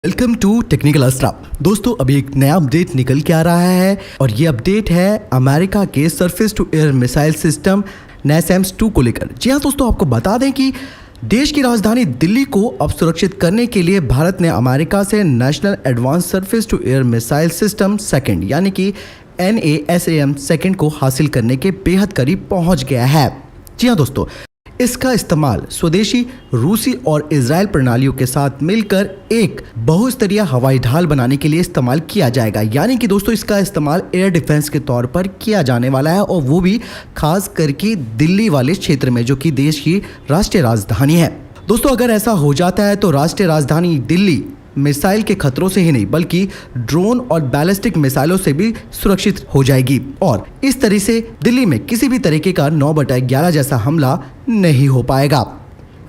Welcome to technical अस्त्रा। दोस्तों अभी एक नया अपडेट निकल के आ रहा है और ये अपडेट है अमेरिका के surface to air missile system NASAMS 2 को लेकर। जी हाँ दोस्तों, आपको बता दें कि देश की राजधानी दिल्ली को अब सुरक्षित करने के लिए भारत ने अमेरिका से national advance surface to air missile system second यानी कि NASAM सेकंड को हासिल करने के बेहद करीब पहुंच गया है। जी हाँ दोस्तों, इसका इस्तेमाल स्वदेशी रूसी और इजरायल प्रणालियों के साथ मिलकर एक बहुस्तरीय हवाई ढाल बनाने के लिए इस्तेमाल किया जाएगा। यानी कि दोस्तों इसका इस्तेमाल एयर डिफेंस के तौर पर किया जाने वाला है और वो भी खास करके दिल्ली वाले क्षेत्र में, जो कि देश की राष्ट्रीय राजधानी है। दोस्तों अगर ऐसा हो जाता है तो राष्ट्रीय राजधानी दिल्ली मिसाइल के खतरों से ही नहीं बल्कि ड्रोन और बैलिस्टिक मिसाइलों से भी सुरक्षित हो जाएगी और इस तरह से दिल्ली में किसी भी तरीके का 9/11 जैसा हमला नहीं हो पाएगा।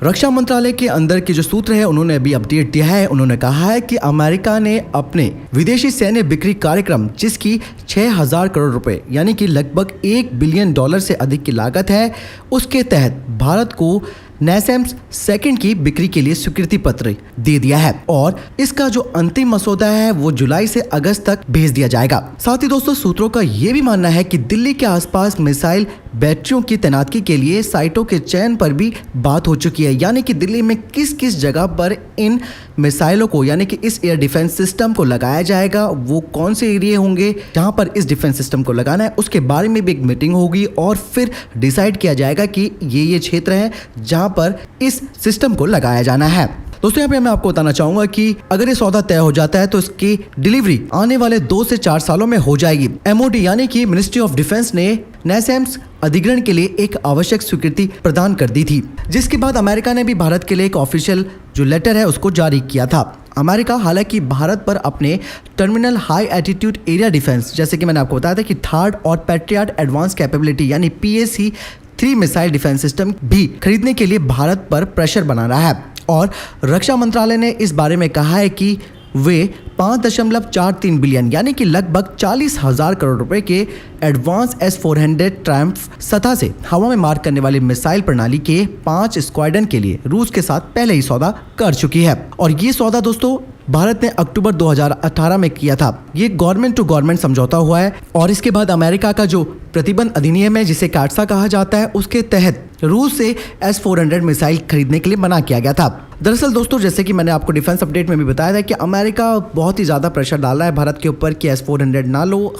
रक्षा मंत्रालय के अंदर के जो सूत्र है उन्होंने अभी अपडेट दिया है। उन्होंने कहा है कि अमेरिका ने अपने विदेशी सैन्य बिक्री कार्यक्रम, जिसकी 6,000 करोड़ रुपए यानी कि लगभग $1 बिलियन से अधिक की लागत है, उसके तहत भारत को NASAMS सेकंड की बिक्री के लिए स्वीकृति पत्र दे दिया है और इसका जो अंतिम मसौदा है वो जुलाई से अगस्त तक भेज दिया जाएगा। साथ ही दोस्तों सूत्रों का ये भी मानना है कि दिल्ली के आसपास मिसाइल बैटरियों की तैनाती के लिए साइटों के चयन पर भी बात हो चुकी है। यानी कि दिल्ली में किस किस जगह पर इन मिसाइलों को यानी कि इस एयर डिफेंस सिस्टम को लगाया जाएगा, वो कौन से एरिया होंगे जहां पर इस डिफेंस सिस्टम को लगाना है, उसके बारे में भी एक मीटिंग होगी और फिर डिसाइड किया जाएगा कि ये क्षेत्र है जहां पर इस सिस्टम को लगाया जाना है। दोस्तों यहाँ पे मैं आपको बताना चाहूंगा कि अगर ये सौदा तय हो जाता है तो इसकी डिलीवरी आने वाले 2 से 4 सालों में हो जाएगी। MOD यानी कि मिनिस्ट्री ऑफ डिफेंस ने NASAMS अधिग्रहण के लिए एक आवश्यक स्वीकृति प्रदान कर दी थी, जिसके बाद अमेरिका ने भी भारत के लिए एक ऑफिशियल जो लेटर है उसको जारी किया था। अमेरिका हालांकि भारत पर अपने terminal high attitude area defence, जैसे कि मैंने आपको बताया था कि थर्ड और पैट्रियट एडवांस कैपेबिलिटी यानी PAC-3 मिसाइल डिफेंस सिस्टम भी खरीदने के लिए भारत पर प्रेशर बना रहा है और रक्षा मंत्रालय ने इस बारे में कहा है कि वे 5.43 बिलियन यानी कि लगभग 40,000 करोड़ रुपए के एडवांस S-400 ट्रायम्फ सतह से हवा में मार करने वाली मिसाइल प्रणाली के 5 स्क्वाड्रन के लिए रूस के साथ पहले ही सौदा कर चुकी है और ये सौदा दोस्तों भारत ने अक्टूबर 2018 में किया था। ये गवर्नमेंट टू गवर्नमेंट समझौता हुआ है और इसके बाद अमेरिका का जो प्रतिबंध अधिनियम है, जिसे काटसा कहा जाता है, उसके तहत रूस से S-400 मिसाइल खरीदने के लिए मना किया गया था। दरअसल दोस्तों जैसे कि मैंने आपको डिफेंस अपडेट में भी बताया था कि अमेरिका बहुत ही ज़्यादा प्रेशर डाल रहा है भारत के ऊपर कि S-400 ना लो,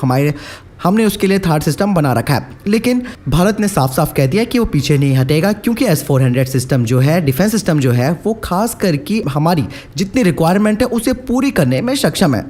हमने उसके लिए थर्ड सिस्टम बना रखा है। लेकिन भारत ने साफ साफ कह दिया कि वो पीछे नहीं हटेगा क्योंकि S-400 सिस्टम जो है, डिफेंस सिस्टम जो है, वो खास करके हमारी जितनी रिक्वायरमेंट है उसे पूरी करने में सक्षम है।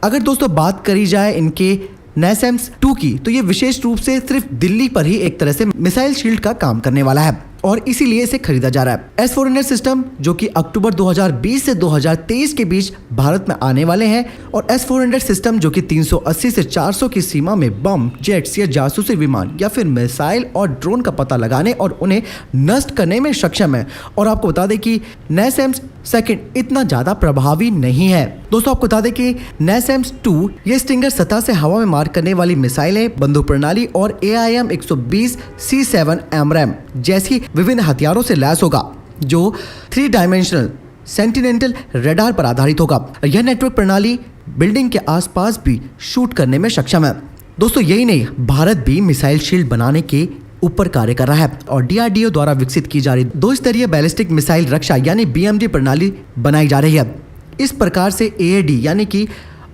अगर दोस्तों बात करी जाए इनके NASAMS 2 की, तो ये विशेष रूप से सिर्फ दिल्ली पर ही एक तरह से मिसाइल शील्ड का काम करने वाला है और इसीलिए इसे खरीदा जा रहा है। S-400 सिस्टम जो कि अक्टूबर 2020 से 2023 के बीच भारत में आने वाले हैं और S-400 सिस्टम जो कि 380 से 400 की सीमा में बम, जेट्स या जासूसी विमान या फिर मिसाइल और ड्रोन का पता लगाने और उन्हें नष्ट करने में सक्षम है। और आपको बता दें कि NASAMS सेकंड इतना ज्यादा प्रभावी नहीं है। दोस्तों आपको बता दें कि NASAMS 2 ये स्टिंगर सतह से हवा में मार करने वाली मिसाइलें, बंदूक प्रणाली और AIM-120 C7 AMRAAM जैसी विभिन्न हथियारों से लैस होगा, जो 3 डायमेंशनल सेंटिनेंटल रडार पर आधारित होगा। यह नेटवर्क प्रणाली बिल्डिंग के आसपास भी शूट करने में सक्षम है। दोस्तों यही नहीं, भारत भी मिसाइल शील्ड बनाने के ऊपर कार्य कर रहा है और DRDO द्वारा विकसित की जा रही 2 स्तरीय बैलिस्टिक मिसाइल रक्षा यानी BMD प्रणाली बनाई जा रही है। इस प्रकार से AAD यानी कि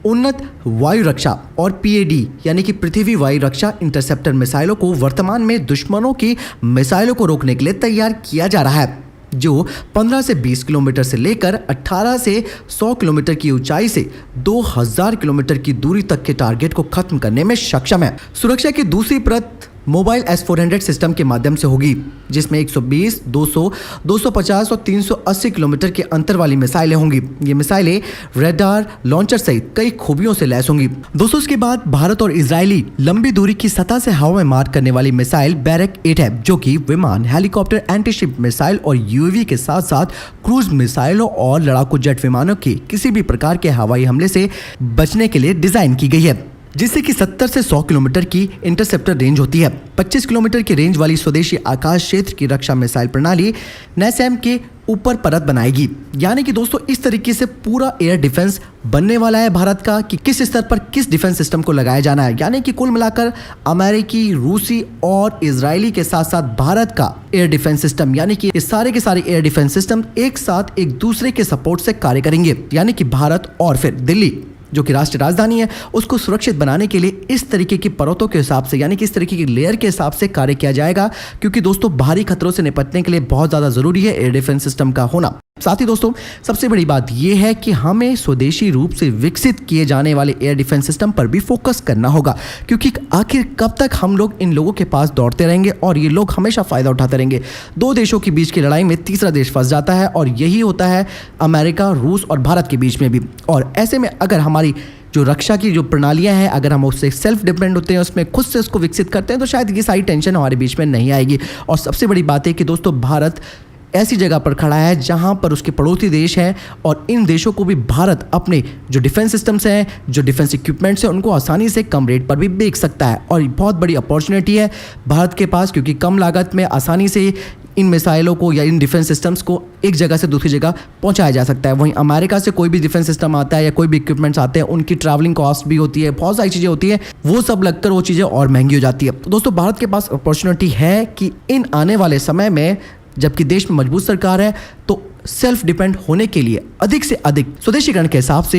उन्नत वायु रक्षा और PAD यानी कि पृथ्वी वायु रक्षा इंटरसेप्टर मिसाइलों को वर्तमान में दुश्मनों की मिसाइलों को रोकने के लिए तैयार किया जा रहा है, जो 15 से 20 किलोमीटर से लेकर 18 से 100 किलोमीटर की ऊंचाई से 2000 किलोमीटर की दूरी तक के टारगेट को खत्म करने में सक्षम है। सुरक्षा की दूसरी परत मोबाइल S-400 सिस्टम के माध्यम से होगी, जिसमें 120, 200, 250 और 380 किलोमीटर के अंतर वाली मिसाइलें होंगी। ये मिसाइलें रडार, लॉन्चर सहित कई खूबियों से लैस होंगी। दोस्तों इसके बाद भारत और इजरायली लंबी दूरी की सतह से हवा में मार करने वाली मिसाइल बैरक 8 है, जो कि विमान, हेलीकॉप्टर, एंटीशिप मिसाइल और UAV के साथ साथ क्रूज मिसाइलों और लड़ाकू जेट विमानों के किसी भी प्रकार के हवाई हमले से बचने के लिए डिजाइन की गई है, जिससे कि 70 से 100 किलोमीटर की इंटरसेप्टर रेंज होती है। 25 किलोमीटर की रेंज वाली स्वदेशी आकाश क्षेत्र की रक्षा मिसाइल प्रणाली NASAMS के ऊपर परत बनाएगी। यानी कि दोस्तों इस तरीके से पूरा एयर डिफेंस बनने वाला है भारत का कि किस स्तर पर किस डिफेंस सिस्टम को लगाया जाना है। यानी कि कुल मिलाकर अमेरिकी, रूसी और इजरायली के साथ साथ भारत का एयर डिफेंस सिस्टम, यानी कि ये सारे के सारे एयर डिफेंस सिस्टम एक साथ एक दूसरे के सपोर्ट से कार्य करेंगे। यानी कि भारत और फिर दिल्ली जो कि राष्ट्रीय राजधानी है उसको सुरक्षित बनाने के लिए इस तरीके की परतों के हिसाब से, यानी कि इस तरीके की लेयर के हिसाब से कार्य किया जाएगा, क्योंकि दोस्तों बाहरी खतरों से निपटने के लिए बहुत ज़्यादा ज़रूरी है एयर डिफेंस सिस्टम का होना। साथ ही दोस्तों सबसे बड़ी बात यह है कि हमें स्वदेशी रूप से विकसित किए जाने वाले एयर डिफेंस सिस्टम पर भी फोकस करना होगा, क्योंकि आखिर कब तक हम लोग इन लोगों के पास दौड़ते रहेंगे और ये लोग हमेशा फ़ायदा उठाते रहेंगे। दो देशों के बीच की लड़ाई में तीसरा देश फंस जाता है और यही होता है अमेरिका, रूस और भारत के बीच में भी। और ऐसे में अगर हमारी जो रक्षा की जो प्रणालियां हैं, अगर हम उससे सेल्फ डिपेंड होते हैं, उसमें खुद से उसको विकसित करते हैं, तो शायद ये सारी टेंशन हमारे बीच में नहीं आएगी। और सबसे बड़ी बात है कि दोस्तों भारत ऐसी जगह पर खड़ा है जहां पर उसके पड़ोसी देश हैं और इन देशों को भी भारत अपने जो डिफेंस सिस्टम्स हैं, जो डिफेंस इक्विपमेंट्स हैं, उनको आसानी से कम रेट पर भी बेच सकता है। और बहुत बड़ी अपॉर्चुनिटी है भारत के पास, क्योंकि कम लागत में आसानी से इन मिसाइलों को या इन डिफेंस सिस्टम्स को एक जगह से दूसरी जगह पहुंचाया जा सकता है। वहीं अमेरिका से कोई भी डिफेंस सिस्टम आता है या कोई भी इक्विपमेंट्स आते हैं, उनकी ट्रैवलिंग कॉस्ट भी होती है, बहुत सारी चीज़ें होती हैं, वो सब लगकर वो चीज़ें और महंगी हो जाती है। तो दोस्तों भारत के पास अपॉर्चुनिटी है कि इन आने वाले समय में, जबकि देश में मजबूत सरकार है, तो सेल्फ डिपेंड होने के लिए अधिक से अधिक स्वदेशीकरण के हिसाब से